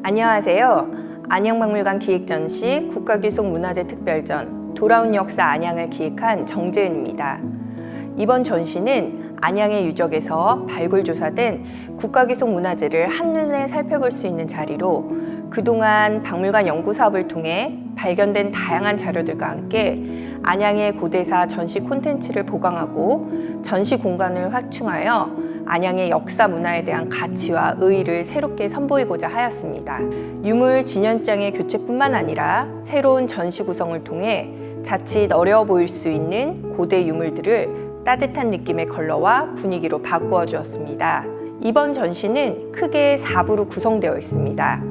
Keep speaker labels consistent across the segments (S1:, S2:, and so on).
S1: 안녕하세요. 안양박물관 기획전시 국가기록문화재 특별전 돌아온 역사 안양을 기획한 정재은입니다. 이번 전시는 안양의 유적에서 발굴조사된 국가기록문화재를 한눈에 살펴볼 수 있는 자리로 그동안 박물관 연구 사업을 통해 발견된 다양한 자료들과 함께 안양의 고대사 전시 콘텐츠를 보강하고 전시 공간을 확충하여 안양의 역사 문화에 대한 가치와 의의를 새롭게 선보이고자 하였습니다. 유물 진연장의 교체뿐만 아니라 새로운 전시 구성을 통해 자칫 어려워 보일 수 있는 고대 유물들을 따뜻한 느낌의 컬러와 분위기로 바꾸어 주었습니다. 이번 전시는 크게 4부로 구성되어 있습니다.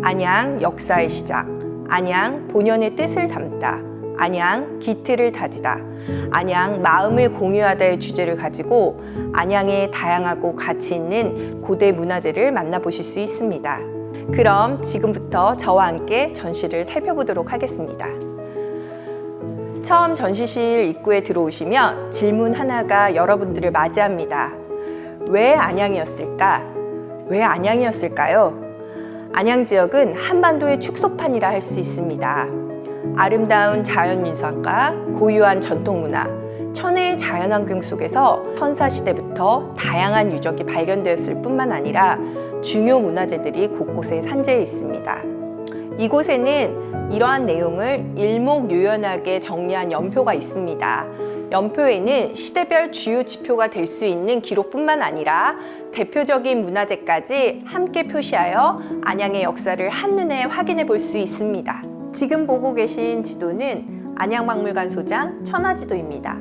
S1: 안양 역사의 시작, 안양 본연의 뜻을 담다, 안양 기틀을 다지다, 안양 마음을 공유하다의 주제를 가지고 안양의 다양하고 가치 있는 고대 문화재를 만나보실 수 있습니다. 그럼 지금부터 저와 함께 전시를 살펴보도록 하겠습니다. 처음 전시실 입구에 들어오시면 질문 하나가 여러분들을 맞이합니다. 왜 안양이었을까? 왜 안양이었을까요? 안양 지역은 한반도의 축소판이라 할 수 있습니다. 아름다운 자연유산과 고유한 전통문화, 천혜의 자연환경 속에서 선사시대부터 다양한 유적이 발견되었을 뿐만 아니라 중요 문화재들이 곳곳에 산재해 있습니다. 이곳에는 이러한 내용을 일목요연하게 정리한 연표가 있습니다. 연표에는 시대별 주요 지표가 될 수 있는 기록뿐만 아니라 대표적인 문화재까지 함께 표시하여 안양의 역사를 한눈에 확인해 볼 수 있습니다. 지금 보고 계신 지도는 안양박물관 소장 천화지도입니다.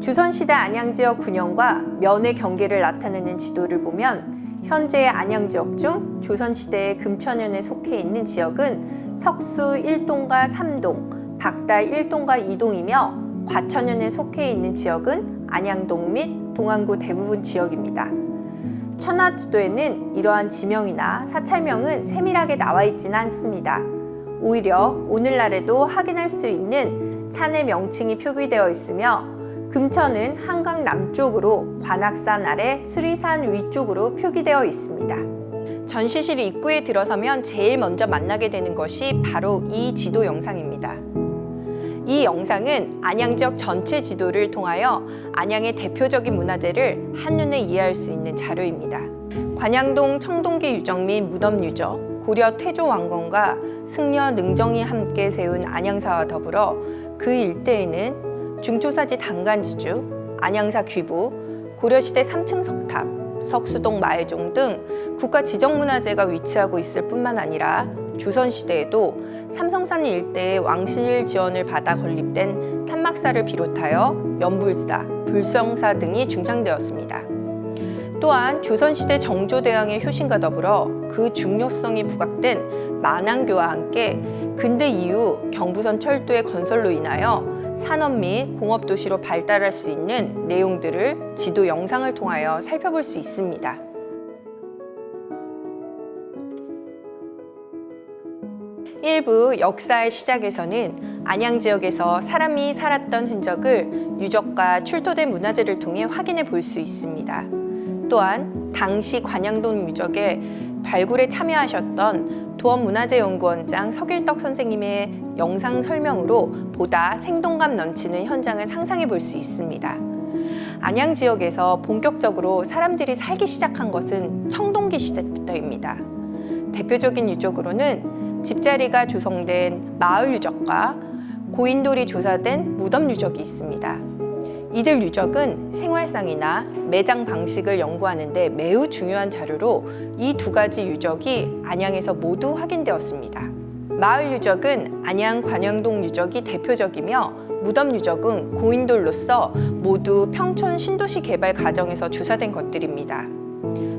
S1: 조선시대 안양지역 군영과 면의 경계를 나타내는 지도를 보면 현재 안양지역 중 조선시대의 금천현에 속해 있는 지역은 석수 1동과 3동, 박달 1동과 2동이며 과천현에 속해 있는 지역은 안양동 및 동안구 대부분 지역입니다. 천화지도에는 이러한 지명이나 사찰명은 세밀하게 나와 있지는 않습니다. 오히려 오늘날에도 확인할 수 있는 산의 명칭이 표기되어 있으며 금천은 한강 남쪽으로 관악산 아래 수리산 위쪽으로 표기되어 있습니다. 전시실 입구에 들어서면 제일 먼저 만나게 되는 것이 바로 이 지도 영상입니다. 이 영상은 안양 지역 전체 지도를 통하여 안양의 대표적인 문화재를 한눈에 이해할 수 있는 자료입니다. 관양동 청동기 유적 및 무덤 유적, 고려 태조 왕건과 승려 능정이 함께 세운 안양사와 더불어 그 일대에는 중초사지 당간지주, 안양사 귀부, 고려시대 3층 석탑, 석수동 마해종 등 국가 지정문화재가 위치하고 있을 뿐만 아니라 조선시대에도 삼성산 일대의 왕실 지원을 받아 건립된 탄막사를 비롯하여 연불사, 불성사 등이 중창되었습니다. 또한 조선시대 정조대왕의 효신과 더불어 그 중요성이 부각된 만안교와 함께 근대 이후 경부선 철도의 건설로 인하여 산업 및 공업도시로 발달할 수 있는 내용들을 지도 영상을 통하여 살펴볼 수 있습니다. 일부 역사의 시작에서는 안양 지역에서 사람이 살았던 흔적을 유적과 출토된 문화재를 통해 확인해 볼 수 있습니다. 또한 당시 관양동 유적의 발굴에 참여하셨던 도원문화재연구원장 서길덕 선생님의 영상 설명으로 보다 생동감 넘치는 현장을 상상해 볼 수 있습니다. 안양 지역에서 본격적으로 사람들이 살기 시작한 것은 청동기 시대부터입니다. 대표적인 유적으로는 집자리가 조성된 마을 유적과 고인돌이 조사된 무덤 유적이 있습니다. 이들 유적은 생활상이나 매장 방식을 연구하는 데 매우 중요한 자료로 이 두 가지 유적이 안양에서 모두 확인되었습니다. 마을 유적은 안양 관양동 유적이 대표적이며 무덤 유적은 고인돌로서 모두 평촌 신도시 개발 과정에서 조사된 것들입니다.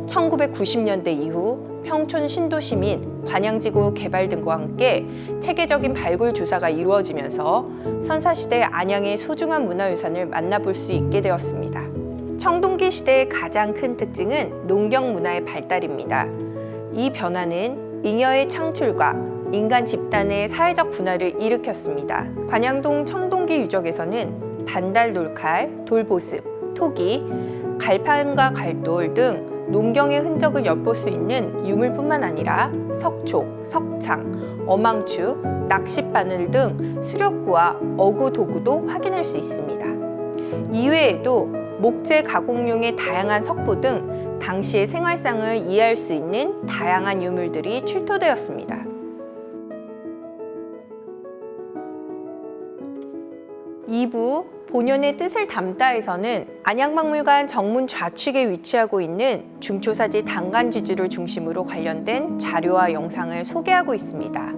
S1: 1990년대 이후 평촌 신도시 및 관양지구 개발 등과 함께 체계적인 발굴 조사가 이루어지면서 선사시대 안양의 소중한 문화유산을 만나볼 수 있게 되었습니다. 청동기 시대의 가장 큰 특징은 농경 문화의 발달입니다. 이 변화는 잉여의 창출과 인간 집단의 사회적 분화를 일으켰습니다. 관양동 청동기 유적에서는 반달 돌칼, 돌보습, 토기, 갈판과 갈돌 등 농경의 흔적을 엿볼 수 있는 유물뿐만 아니라 석촉, 석창, 어망추, 낚싯바늘 등 수렵구와 어구 도구도 확인할 수 있습니다. 이외에도 목재 가공용의 다양한 석보 등 당시의 생활상을 이해할 수 있는 다양한 유물들이 출토되었습니다. 2부 본연의 뜻을 담다에서는 안양박물관 정문 좌측에 위치하고 있는 중초사지 당간지주를 중심으로 관련된 자료와 영상을 소개하고 있습니다.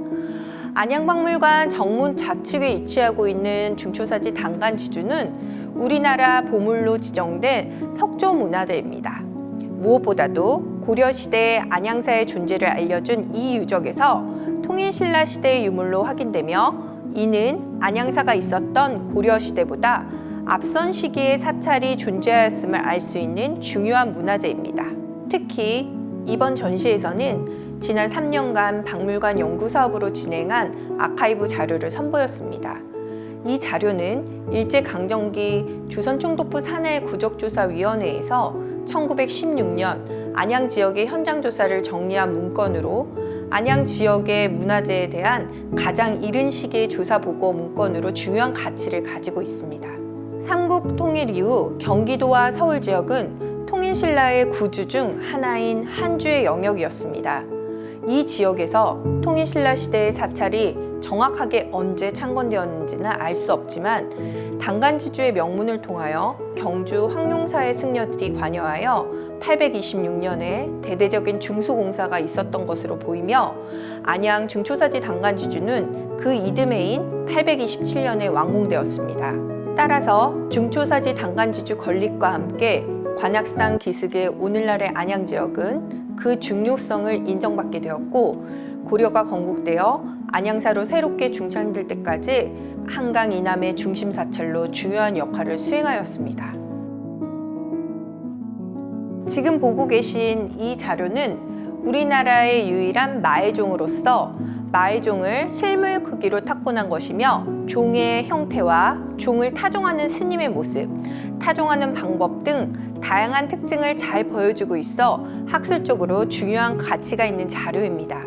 S1: 안양박물관 정문 좌측에 위치하고 있는 중초사지 당간지주는 우리나라 보물로 지정된 석조문화재입니다. 무엇보다도 고려시대 안양사의 존재를 알려준 이 유적에서 통일신라 시대의 유물로 확인되며 이는 안양사가 있었던 고려시대보다 앞선 시기의 사찰이 존재하였음을 알 수 있는 중요한 문화재입니다. 특히 이번 전시에서는 지난 3년간 박물관 연구사업으로 진행한 아카이브 자료를 선보였습니다. 이 자료는 일제강점기 조선총독부 산해 구적조사위원회에서 1916년 안양 지역의 현장 조사를 정리한 문건으로 안양 지역의 문화재에 대한 가장 이른 시기의 조사 보고 문건으로 중요한 가치를 가지고 있습니다. 삼국 통일 이후 경기도와 서울 지역은 통일신라의 구주 중 하나인 한주의 영역이었습니다. 이 지역에서 통일신라 시대의 사찰이 정확하게 언제 창건되었는지는 알 수 없지만 당간지주의 명문을 통하여 경주 황룡사의 승려들이 관여하여 826년에 대대적인 중수공사가 있었던 것으로 보이며 안양 중초사지 당간지주는 그 이듬해인 827년에 완공되었습니다. 따라서 중초사지 당간지주 건립과 함께 관악산 기슭의 오늘날의 안양 지역은 그 중요성을 인정받게 되었고 고려가 건국되어 안양사로 새롭게 중창될 때까지 한강 이남의 중심 사찰로 중요한 역할을 수행하였습니다. 지금 보고 계신 이 자료는 우리나라의 유일한 마의종으로서 마의종을 실물 크기로 탁본한 것이며 종의 형태와 종을 타종하는 스님의 모습, 타종하는 방법 등 다양한 특징을 잘 보여주고 있어 학술적으로 중요한 가치가 있는 자료입니다.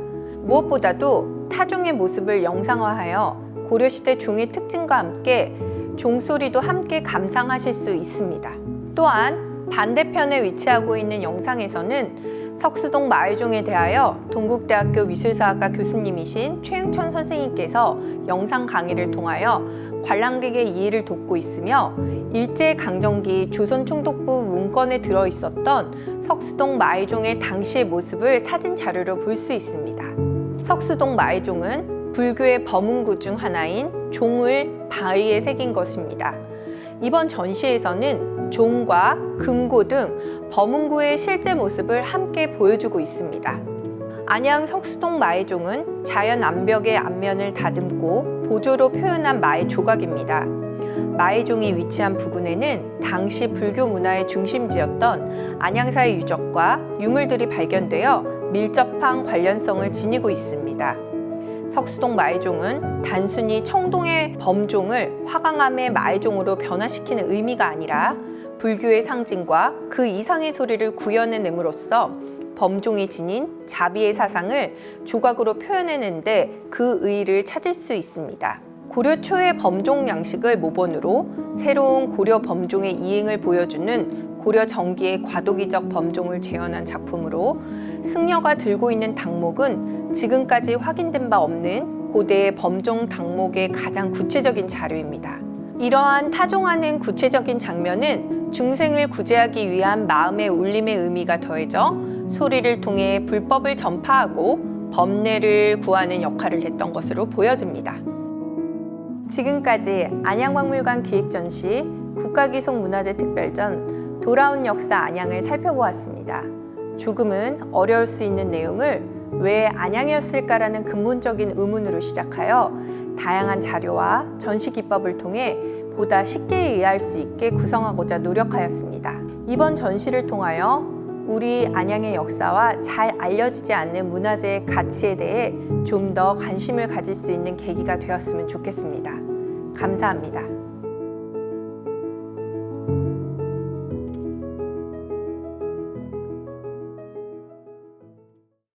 S1: 무엇보다도 타종의 모습을 영상화하여 고려시대 종의 특징과 함께 종소리도 함께 감상하실 수 있습니다. 또한 반대편에 위치하고 있는 영상에서는 석수동 마의종에 대하여 동국대학교 미술사학과 교수님이신 최응천 선생님께서 영상 강의를 통하여 관람객의 이해를 돕고 있으며 일제강점기 조선총독부 문건에 들어있었던 석수동 마의종의 당시의 모습을 사진 자료로 볼 수 있습니다. 석수동 마의종은 불교의 범은구 중 하나인 종을 바위에 새긴 것입니다. 이번 전시에서는 종과 금고 등 범은구의 실제 모습을 함께 보여주고 있습니다. 안양 석수동 마의종은 자연 암벽의 앞면을 다듬고 보조로 표현한 마의 조각입니다. 마의종이 위치한 부근에는 당시 불교 문화의 중심지였던 안양사의 유적과 유물들이 발견되어 밀접한 관련성을 지니고 있습니다. 석수동 마의종은 단순히 청동의 범종을 화강암의 마의종으로 변화시키는 의미가 아니라 불교의 상징과 그 이상의 소리를 구현해냄으로써 범종이 지닌 자비의 사상을 조각으로 표현해낸데 그 의의를 찾을 수 있습니다. 고려 초의 범종 양식을 모본으로 새로운 고려 범종의 이행을 보여주는 고려 전기의 과도기적 범종을 재현한 작품으로 승려가 들고 있는 당목은 지금까지 확인된 바 없는 고대의 범종 당목의 가장 구체적인 자료입니다. 이러한 타종하는 구체적인 장면은 중생을 구제하기 위한 마음의 울림의 의미가 더해져 소리를 통해 불법을 전파하고 법례를 구하는 역할을 했던 것으로 보여집니다. 지금까지 안양박물관 기획전시 국가기록문화재 특별전 돌아온 역사 안양을 살펴보았습니다. 조금은 어려울 수 있는 내용을 왜 안양이었을까라는 근본적인 의문으로 시작하여 다양한 자료와 전시 기법을 통해 보다 쉽게 이해할 수 있게 구성하고자 노력하였습니다. 이번 전시를 통하여 우리 안양의 역사와 잘 알려지지 않는 문화재의 가치에 대해 좀 더 관심을 가질 수 있는 계기가 되었으면 좋겠습니다. 감사합니다.